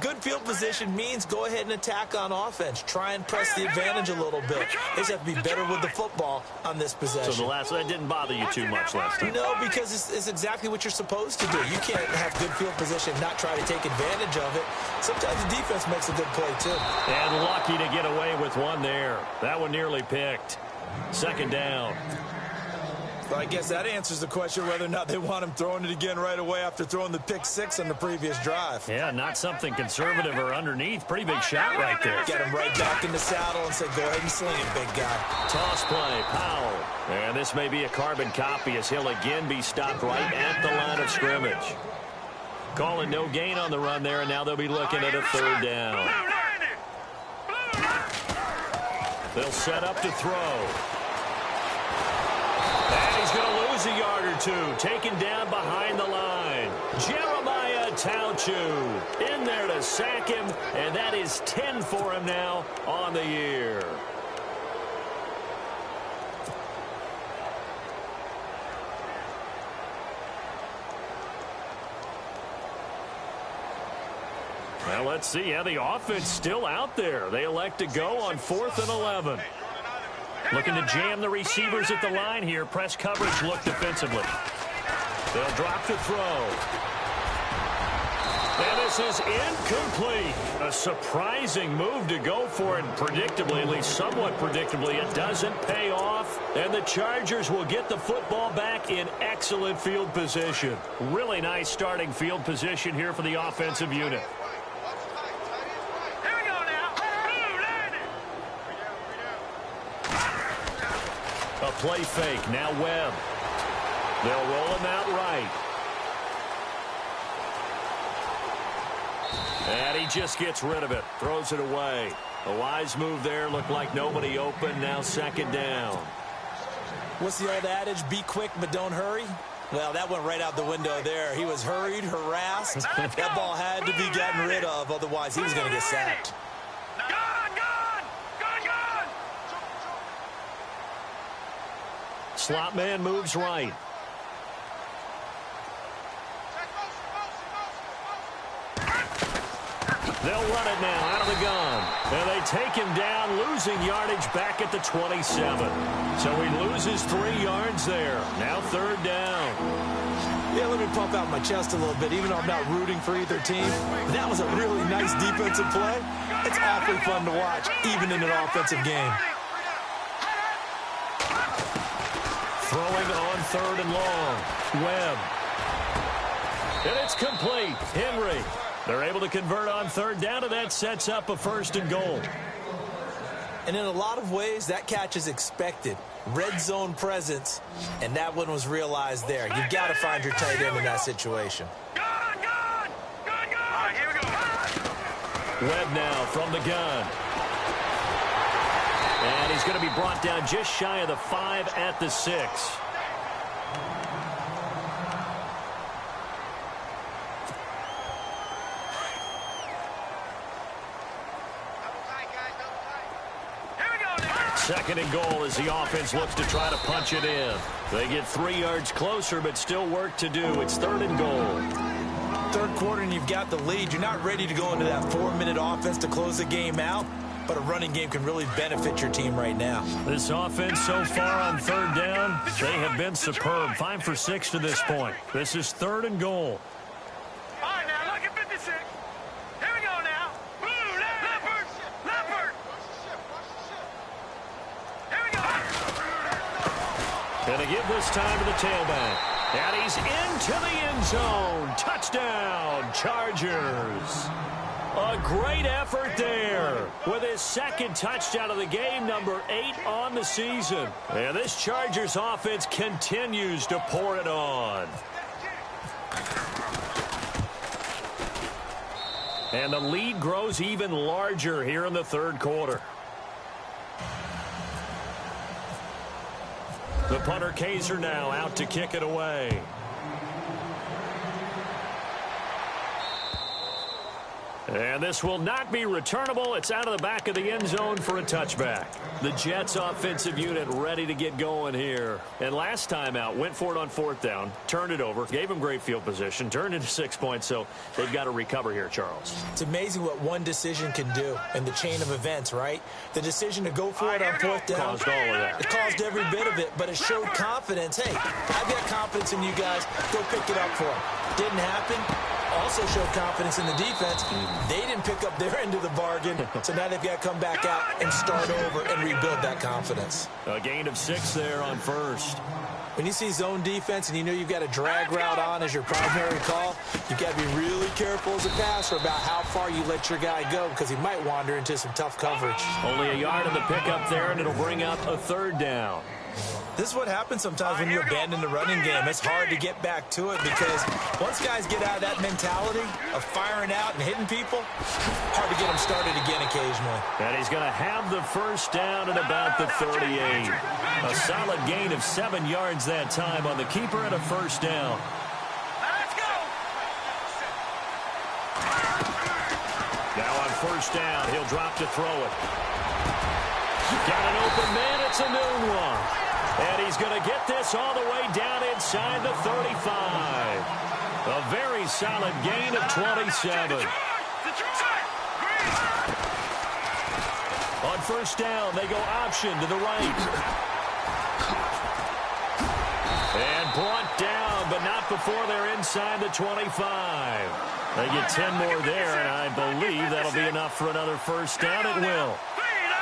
good field position means go ahead and attack on offense. Try and press the advantage a little bit. They just have to be better with the football on this possession. So that didn't bother you too much last time? No, because it's exactly what you're supposed to do. You can't have good field position, not try to take advantage of it. Sometimes the defense makes a good play, too. And lucky to get away with one there. That one nearly picked. Second down. Well, I guess that answers the question whether or not they want him throwing it again right away after throwing the pick 6 on the previous drive. Yeah, not something conservative or underneath. Pretty big shot right there. Get him right back in the saddle and say, go ahead and sling it, big guy. Toss play, Powell. And this may be a carbon copy as he'll again be stopped right at the line of scrimmage. Calling no gain on the run there, and now they'll be looking at a third down. They'll set up to throw. And he's going to lose a yard or two. Taken down behind the line. Jeremiah Tauchu in there to sack him. And that is 10 for him now on the year. Well, let's see. Yeah, the offense still out there. They elect to go on 4th and 11. Looking to jam the receivers at the line here. Press coverage look defensively. They'll drop to throw. And this is incomplete. A surprising move to go for it. Predictably, at least somewhat predictably, it doesn't pay off. And the Chargers will get the football back in excellent field position. Really nice starting field position here for the offensive unit. A play fake. Now Webb. They'll roll him out right. And he just gets rid of it. Throws it away. A wise move there. Looked like nobody open. Now second down. What's the old adage? Be quick, but don't hurry. Well, that went right out the window there. He was hurried, harassed. That ball had to be gotten rid of. Otherwise, he was going to get sacked. Slot man moves right. They'll run it now out of the gun. And they take him down, losing yardage back at the 27. So he loses 3 yards there. Now third down. Yeah, let me pump out my chest a little bit, even though I'm not rooting for either team. That was a really nice defensive play. It's awfully fun to watch, even in an offensive game. Throwing on 3rd and long. Webb. And it's complete. Henry. They're able to convert on 3rd down, and that sets up a 1st and goal. And in a lot of ways, that catch is expected. Red zone presence, and that one was realized there. You've got to find your tight end in that situation. Webb now from the gun. And he's going to be brought down just shy of the 5 at the 6. second and goal as the offense looks to try to punch it in. They get 3 yards closer, but still work to do. It's third and goal. Third quarter and you've got the lead. You're not ready to go into that 4-minute offense to close the game out, but a running game can really benefit your team right now. This offense so far on third down, they have been superb. 5 for 6 to this point. This is third and goal. All right, now, look at 56. Here we go now. Blue, leopard, leopard. Here we go. Gonna give this time to the tailback. And he's into the end zone. Touchdown, Chargers. A great effort there with his second touchdown of the game, number 8 on the season. And this Chargers offense continues to pour it on. And the lead grows even larger here in the third quarter. The punter Kaiser now out to kick it away. And this will not be returnable. It's out of the back of the end zone for a touchback. The Jets offensive unit ready to get going here. And last time out, went for it on fourth down, turned it over, gave them great field position, turned into 6 points, so they've got to recover here, Charles. It's amazing what one decision can do in the chain of events, right? The decision to go for it on fourth down caused all of that. It caused every bit of it, but it showed confidence. Hey, I've got confidence in you guys. Go pick it up for them. Didn't happen. Also showed confidence in the defense. They didn't pick up their end of the bargain, so now they've got to come back out and start over and rebuild that confidence. A gain of 6 there on first. When you see zone defense and you know you've got a drag route on as your primary call, you've got to be really careful as a passer about how far you let your guy go because he might wander into some tough coverage. Only a yard in the pickup there, and it'll bring up a third down. This is what happens sometimes when you abandon the running game. It's hard to get back to it because once guys get out of that mentality of firing out and hitting people, hard to get them started again occasionally. And he's going to have the first down at about the 38. A solid gain of 7 yards that time on the keeper and a first down. Let's go. Now on first down, he'll drop to throw it. Got an open man. It's a noon one. And he's going to get this all the way down inside the 35. A very solid gain of 27. On first down, they go option to the right. And brought down, but not before they're inside the 25. They get 10 more there, and I believe that'll be enough for another first down. It will.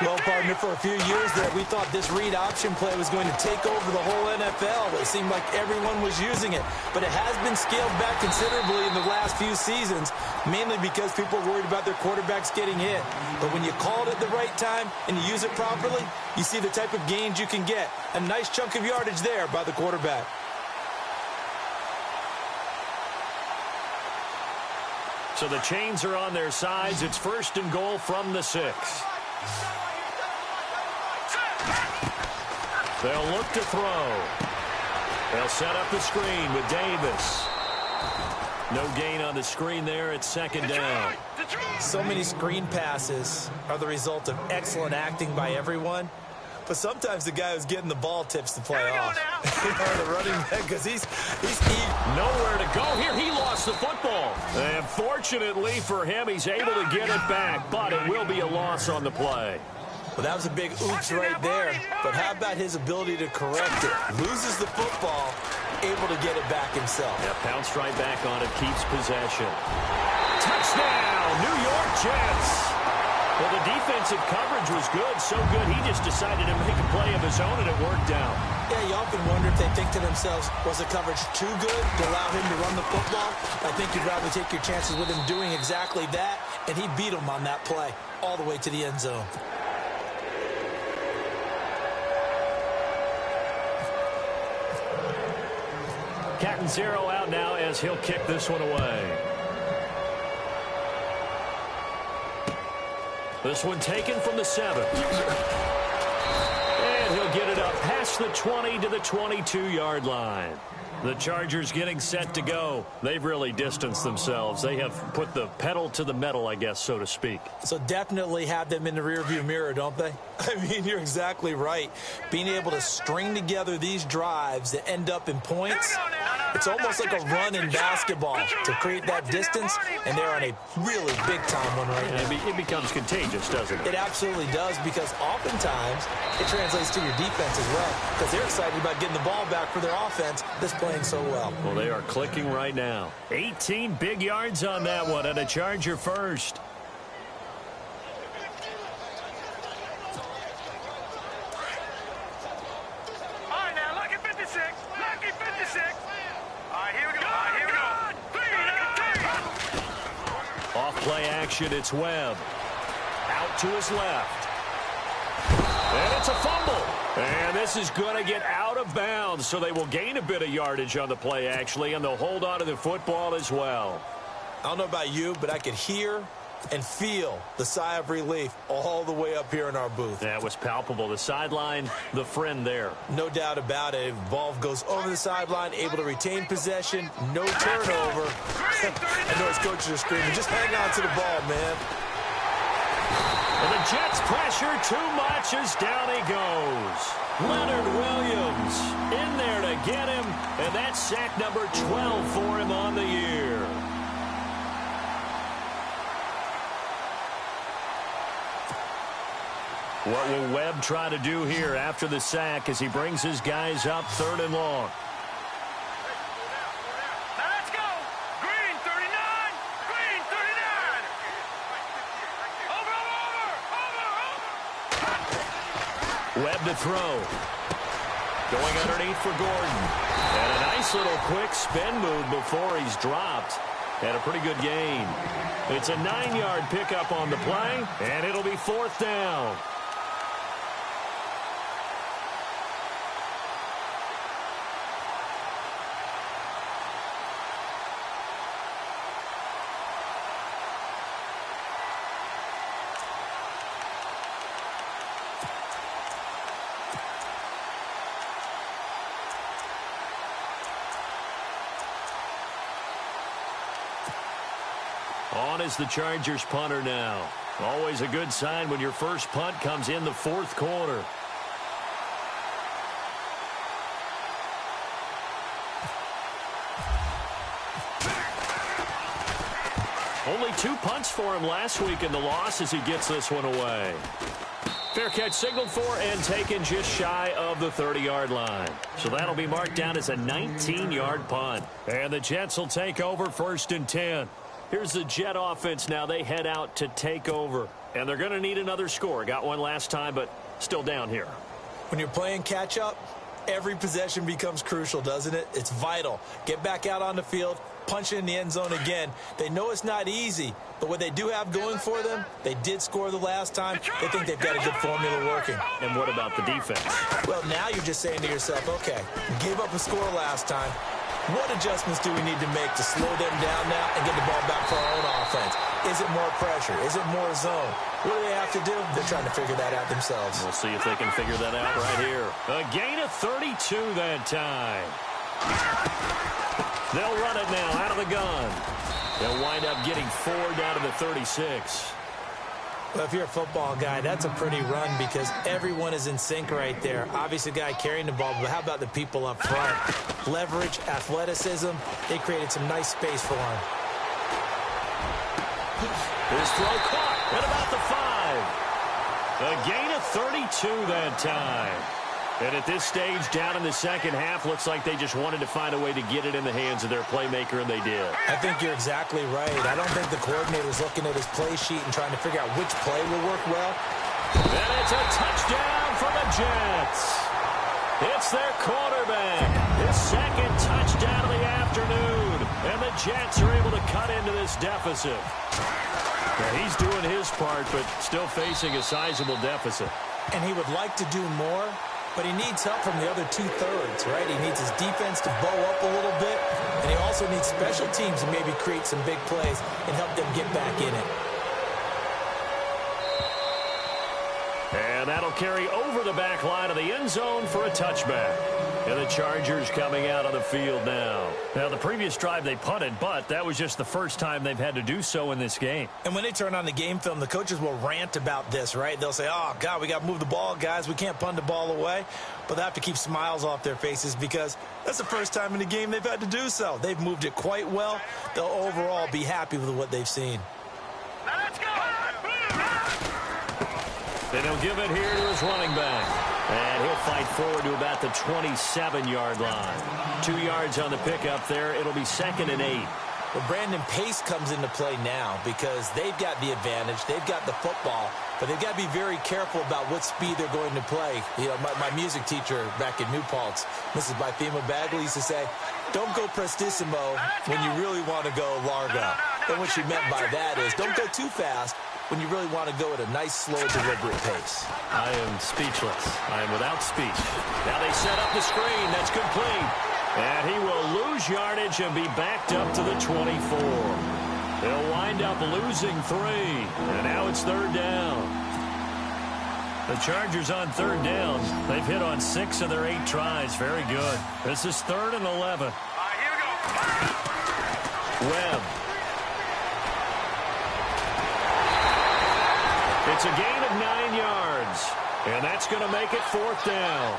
Well, partner, for a few years there, we thought this read option play was going to take over the whole NFL. It seemed like everyone was using it. But it has been scaled back considerably in the last few seasons, mainly because people are worried about their quarterbacks getting hit. But when you call it at the right time and you use it properly, you see the type of gains you can get. A nice chunk of yardage there by the quarterback. So the chains are on their sides. It's first and goal from the 6. They'll look to throw. They'll set up the screen with Davis. No gain on the screen there. It's second down. So many screen passes are the result of excellent acting by everyone. But sometimes the guy who's getting the ball tips the play off. The running back, because he's nowhere to go here. He lost the football. And fortunately for him, he's able to get it back. But it will be a loss on the play. Well, that was a big oops right there. But how about his ability to correct it? Loses the football, able to get it back himself. Yeah, pounced right back on it, keeps possession. Touchdown, New York Jets. Well, the defensive coverage was good, so good he just decided to make a play of his own, and it worked out. Yeah, you often wonder if they think to themselves, was the coverage too good to allow him to run the football? I think you'd rather take your chances with him doing exactly that, and he beat him on that play all the way to the end zone. Catanzaro out now as he'll kick this one away. This one taken from the 7. And he'll get it up past across the 20 to the 22-yard line. The Chargers getting set to go. They've really distanced themselves. They have put the pedal to the metal, I guess, so to speak. So definitely have them in the rearview mirror, don't they? I mean, you're exactly right. Being able to string together these drives that end up in points, it's almost like a run in basketball to create that distance, and they're on a really big-time one right now. It becomes contagious, doesn't it? It absolutely does, because oftentimes it translates to your defense as well, because they're excited about getting the ball back for their offense that's playing so well. Well, they are clicking right now. 18 big yards on that one, and a Charger first. All right, now, lucky 56. Lucky 56. All right, here we go. Off play action, it's Webb. Out to his left. And it's a fumble. And this is going to get out of bounds, so they will gain a bit of yardage on the play, actually, and they'll hold on to the football as well. I don't know about you, but I could hear and feel the sigh of relief all the way up here in our booth. That was palpable. The sideline, the friend there. No doubt about it. Ball goes over the sideline, able to retain possession, no turnover. I know his coaches are screaming, just hang on to the ball, man. And the Jets pressure too much as down he goes. Leonard Williams in there to get him, and that's sack number 12 for him on the year. What will Webb try to do here after the sack as he brings his guys up 3rd and long? Now let's go. Green 39. Green 39. Over. Webb to throw. Going underneath for Gordon. And a nice little quick spin move before he's dropped. And a pretty good gain. It's a 9-yard pickup on the play, and it'll be 4th down. On is the Chargers punter now. Always a good sign when your first punt comes in the 4th quarter. Only 2 punts for him last week in the loss as he gets this one away. Fair catch signaled for and taken just shy of the 30-yard line. So that'll be marked down as a 19-yard punt. And the Jets will take over 1st and 10. Here's the Jet offense now. They head out to take over. And they're going to need another score. Got one last time, but still down here. When you're playing catch-up, every possession becomes crucial, doesn't it? It's vital. Get back out on the field, punch it in the end zone again. They know it's not easy, but what they do have going for them, they did score the last time. They think they've got a good formula working. And what about the defense? Well, now you're just saying to yourself, okay, gave up a score last time. What adjustments do we need to make to slow them down now and get the ball back for our own offense? Is it more pressure? Is it more zone? What do they have to do? They're trying to figure that out themselves. We'll see if they can figure that out right here. A gain of 32 that time. They'll run it now out of the gun. They'll wind up getting 4 down to the 36. Well, if you're a football guy, that's a pretty run because everyone is in sync right there. Obviously, the guy carrying the ball, but how about the people up front? Leverage, athleticism, they created some nice space for him. His throw caught at about the 5. A gain of 32 that time. And at this stage, down in the second half, looks like they just wanted to find a way to get it in the hands of their playmaker, and they did. I think you're exactly right. I don't think the coordinator's looking at his play sheet and trying to figure out which play will work well. And it's a touchdown for the Jets. It's their quarterback. His second touchdown of the afternoon. And the Jets are able to cut into this deficit. Now, he's doing his part, but still facing a sizable deficit. And he would like to do more, but he needs help from the other 2/3, right? He needs his defense to bow up a little bit, and he also needs special teams to maybe create some big plays and help them get back in it. And And that'll carry over the back line of the end zone for a touchback. And the Chargers coming out on the field now. Now, the previous drive they punted, but that was just the first time they've had to do so in this game. And when they turn on the game film, the coaches will rant about this, right? They'll say, oh, God, we got to move the ball, guys. We can't punt the ball away. But they have to keep smiles off their faces because that's the first time in the game they've had to do so. They've moved it quite well. They'll overall be happy with what they've seen. Let's go. Then he'll give it here to his running back. And he'll fight forward to about the 27-yard line. 2 yards on the pickup there. It'll be 2nd and 8. Well, Brandon, pace comes into play now because they've got the advantage. They've got the football, but they've got to be very careful about what speed they're going to play. You know, my music teacher back in New Paltz, Mrs. Bythema Bagley, used to say, don't go prestissimo when you really want to go largo. And what she meant by that is don't go too fast when you really want to go at a nice, slow, deliberate pace. I am speechless. I am without speech. Now they set up the screen. That's complete. And he will lose yardage and be backed up to the 24. They'll wind up losing 3. And now it's 3rd down. The Chargers on 3rd down. They've hit on 6 of their 8 tries. Very good. This is 3rd and 11. Here we go. Webb. It's a gain of 9 yards. And that's going to make it 4th down.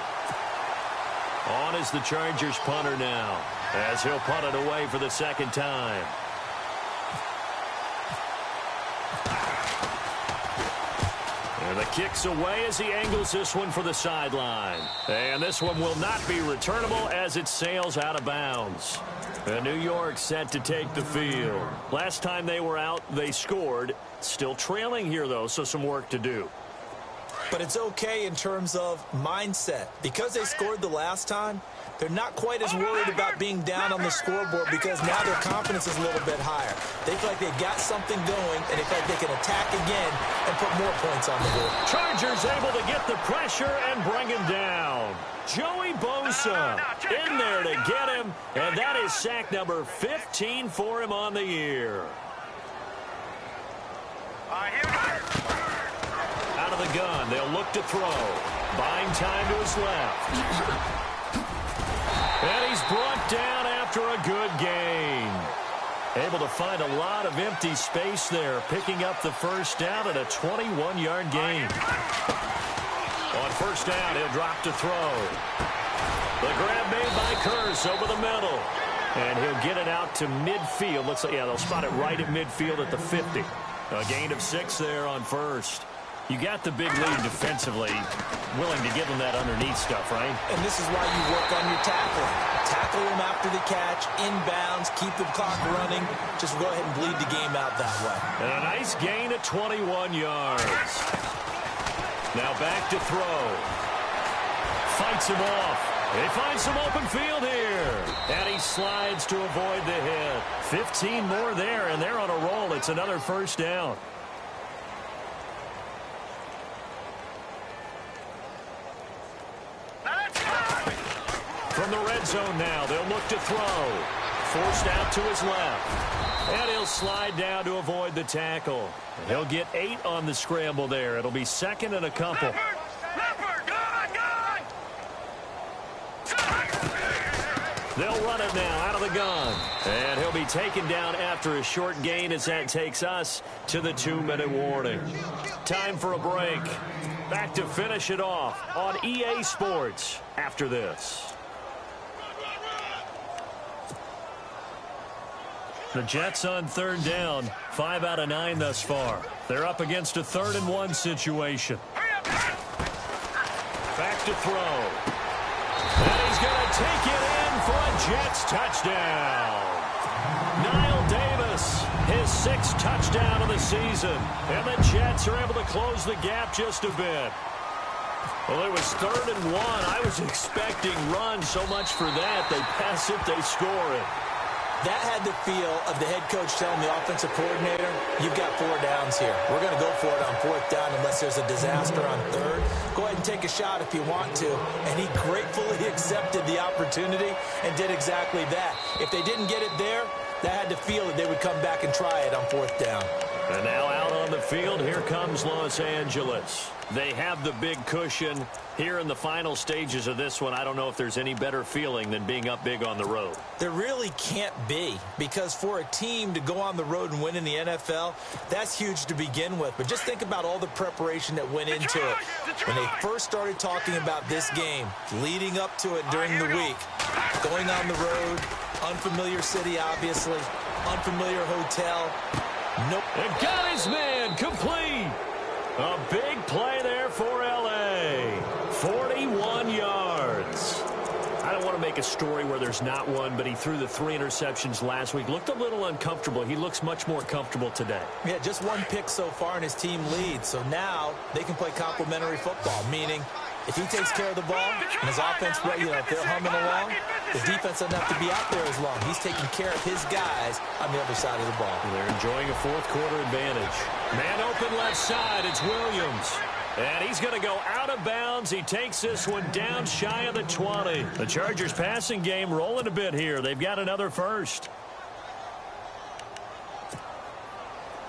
On is the Chargers punter now, as he'll punt it away for the 2nd time. And the kick's away as he angles this one for the sideline. And this one will not be returnable as it sails out of bounds. And New York set to take the field. Last time they were out, they scored. Still trailing here, though, so some work to do. But it's okay in terms of mindset. Because they scored the last time, they're not quite as worried about being down on the scoreboard because now their confidence is a little bit higher. They feel like they've got something going, and they feel like they can attack again and put more points on the board. Chargers able to get the pressure and bring him down. Joey Bosa in there to get him, and that is sack number 15 for him on the year. Here we go. Out of the gun, they'll look to throw. Buying time to his left. And he's brought down after a good gain. Able to find a lot of empty space there, picking up the first down at a 21-yard gain. On first down, he'll drop to throw. The grab made by Kearse over the middle. And he'll get it out to midfield. Looks like, yeah, they'll spot it right at midfield at the 50. A gain of 6 there on first. You got the big lead defensively, willing to give them that underneath stuff, right? And this is why you work on your tackling. Tackle them after the catch, inbounds, keep the clock running. Just go ahead and bleed the game out that way. And a nice gain of 21 yards. Now back to throw. Fights him off. He finds some open field here. And he slides to avoid the hit. 15 more there, and they're on a roll. It's another first down. From the red zone now, they'll look to throw. Forced out to his left. And he'll slide down to avoid the tackle. He'll get 8 on the scramble there. It'll be 2nd and a couple. Leopard, gun! They'll run it now out of the gun. And he'll be taken down after a short gain as that takes us to the 2-minute warning. Time for a break. Back to finish it off on EA Sports after this. The Jets on 3rd down, 5 out of 9 thus far. They're up against a 3rd and 1 situation. Back to throw. And he's going to take it in for a Jets touchdown. Niall Davis, his 6th touchdown of the season. And the Jets are able to close the gap just a bit. Well, it was 3rd and 1. I was expecting run so much for that. They pass it, they score it. That had the feel of the head coach telling the offensive coordinator, you've got 4 downs here. We're going to go for it on 4th down unless there's a disaster on 3rd. Go ahead and take a shot if you want to. And he gratefully accepted the opportunity and did exactly that. If they didn't get it there, that had the feel that they would come back and try it on 4th down. And now out on the field, here comes Los Angeles. They have the big cushion. Here in the final stages of this one, I don't know if there's any better feeling than being up big on the road. There really can't be, because for a team to go on the road and win in the NFL, that's huge to begin with. But just think about all the preparation that went into it. When they first started talking about this game, leading up to it during the week, going on the road, unfamiliar city, obviously, unfamiliar hotel. Nope. And got his man complete. A big play there for L.A. 41 yards. I don't want to make a story where there's not one, but he threw the 3 interceptions last week. Looked a little uncomfortable. He looks much more comfortable today. Yeah, just 1 pick so far and his team leads. So now they can play complementary football, meaning if he takes care of the ball and his offense, if they're humming along, the defense doesn't have to be out there as long. He's taking care of his guys on the other side of the ball. They're enjoying a fourth quarter advantage. Man open left side. It's Williams. And he's going to go out of bounds. He takes this one down shy of the 20. The Chargers passing game rolling a bit here. They've got another first.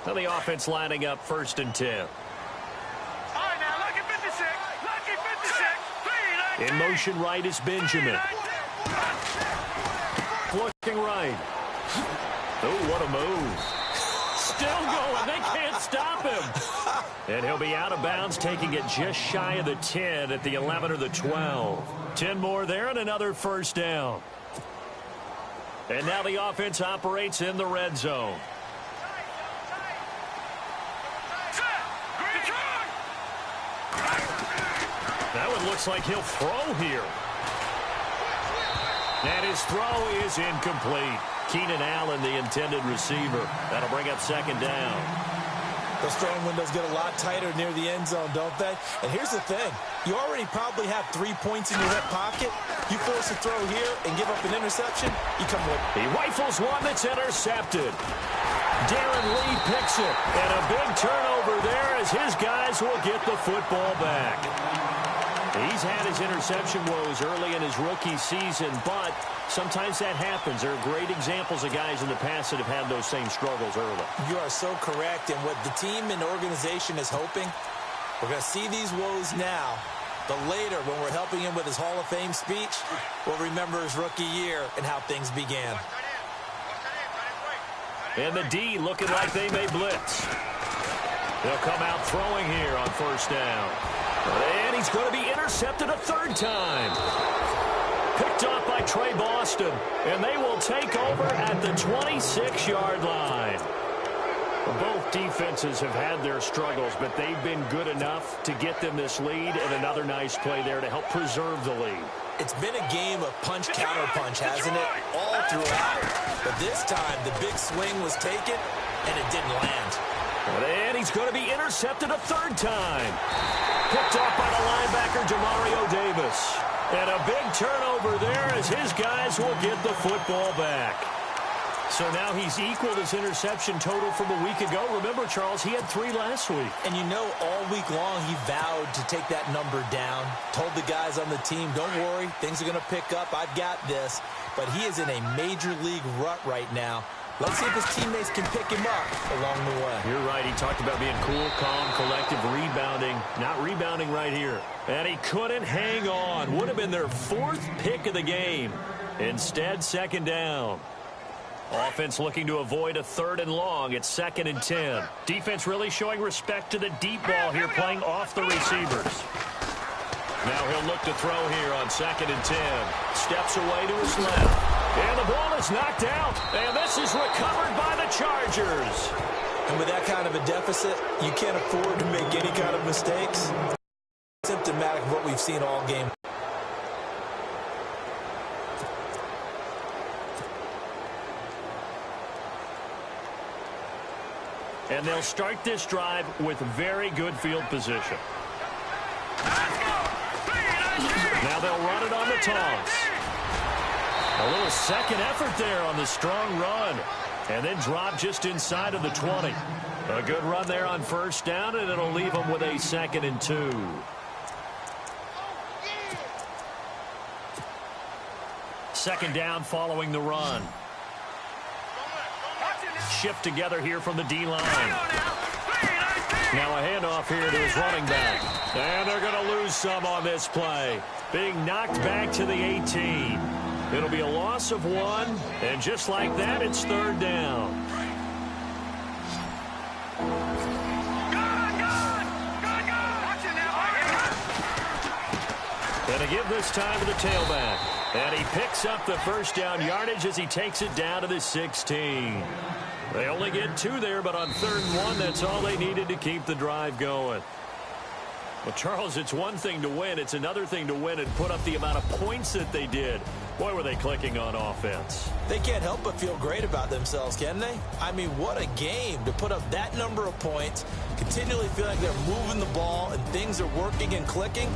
Now the offense lining up 1st and 10. In motion right is Benjamin. Looking right. Oh, what a move. Still going. They can't stop him. And he'll be out of bounds, taking it just shy of the 10 at the 11 or the 12. 10 more there and another first down. And now the offense operates in the red zone. That one looks like he'll throw here. And his throw is incomplete. Keenan Allen, the intended receiver. That'll bring up 2nd down. Those throwing windows get a lot tighter near the end zone, don't they? And here's the thing. You already probably have 3 points in your hip pocket. You force a throw here and give up an interception, you come with. He rifles one that's intercepted. Darren Lee picks it. And a big turnover there as his guys will get the football back. He's had his interception woes early in his rookie season, but sometimes that happens. There are great examples of guys in the past that have had those same struggles early. You are so correct. And what the team and organization is hoping, we're going to see these woes now, but later when we're helping him with his Hall of Fame speech, we'll remember his rookie year and how things began. And the D looking like they may blitz. They'll come out throwing here on 1st down. And he's going to be intercepted a 3rd time. Picked off by Trey Boston. And they will take over at the 26-yard line. Both defenses have had their struggles, but they've been good enough to get them this lead, and another nice play there to help preserve the lead. It's been a game of punch-counter-punch, hasn't it? All throughout. But this time, the big swing was taken, and it didn't land. And he's going to be intercepted a 3rd time. Picked off by the linebacker, Demario Davis. And a big turnover there as his guys will get the football back. So now he's equaled his interception total from a week ago. Remember, Charles, he had 3 last week. And you know, all week long he vowed to take that number down. Told the guys on the team, don't worry, things are going to pick up. I've got this. But he is in a major league rut right now. Let's see if his teammates can pick him up along the way. You're right. He talked about being cool, calm, collective, rebounding. Not rebounding right here. And he couldn't hang on. Would have been their 4th pick of the game. Instead, 2nd down. Offense looking to avoid a 3rd and long. It's 2nd and 10. Defense really showing respect to the deep ball here, playing off the receivers. Now he'll look to throw here on 2nd and 10. Steps away to his left. And the ball is knocked out. And this is recovered by the Chargers. And with that kind of a deficit, you can't afford to make any kind of mistakes. Symptomatic of what we've seen all game. And they'll start this drive with very good field position. Now they'll run it on the toss. A little second effort there on the strong run. And then drop just inside of the 20. A good run there on 1st down, and it'll leave them with a 2nd and 2. Second down following the run. Shift together here from the D-line. Now a handoff here to his running back. And they're going to lose some on this play. Being knocked back to the 18. It'll be a loss of 1. And just like that, it's 3rd down. And to give this time to the tailback. And he picks up the first down yardage as he takes it down to the 16. They only get 2 there, but on 3rd and 1, that's all they needed to keep the drive going. Well, Charles, it's one thing to win. It's another thing to win and put up the amount of points that they did. Boy, were they clicking on offense. They can't help but feel great about themselves, can they? I mean, what a game to put up that number of points, continually feel like they're moving the ball and things are working and clicking.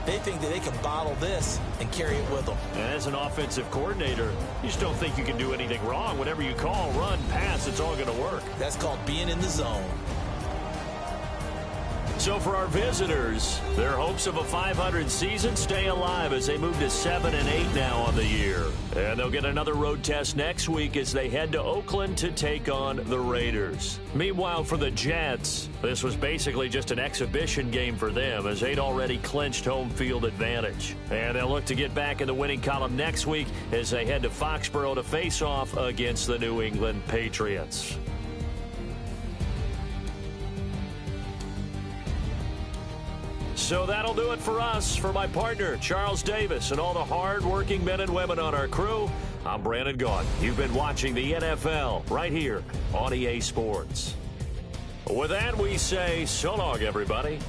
They think that they can bottle this and carry it with them. And as an offensive coordinator, you just don't think you can do anything wrong. Whatever you call, run, pass, it's all going to work. That's called being in the zone. So for our visitors, their hopes of a 500 season stay alive as they move to 7-8 now on the year. And they'll get another road test next week as they head to Oakland to take on the Raiders. Meanwhile, for the Jets, this was basically just an exhibition game for them as they'd already clinched home field advantage. And they'll look to get back in the winning column next week as they head to Foxborough to face off against the New England Patriots. So that'll do it for us. For my partner, Charles Davis, and all the hard-working men and women on our crew, I'm Brandon Gaudin. You've been watching the NFL right here on EA Sports. With that, we say so long, everybody.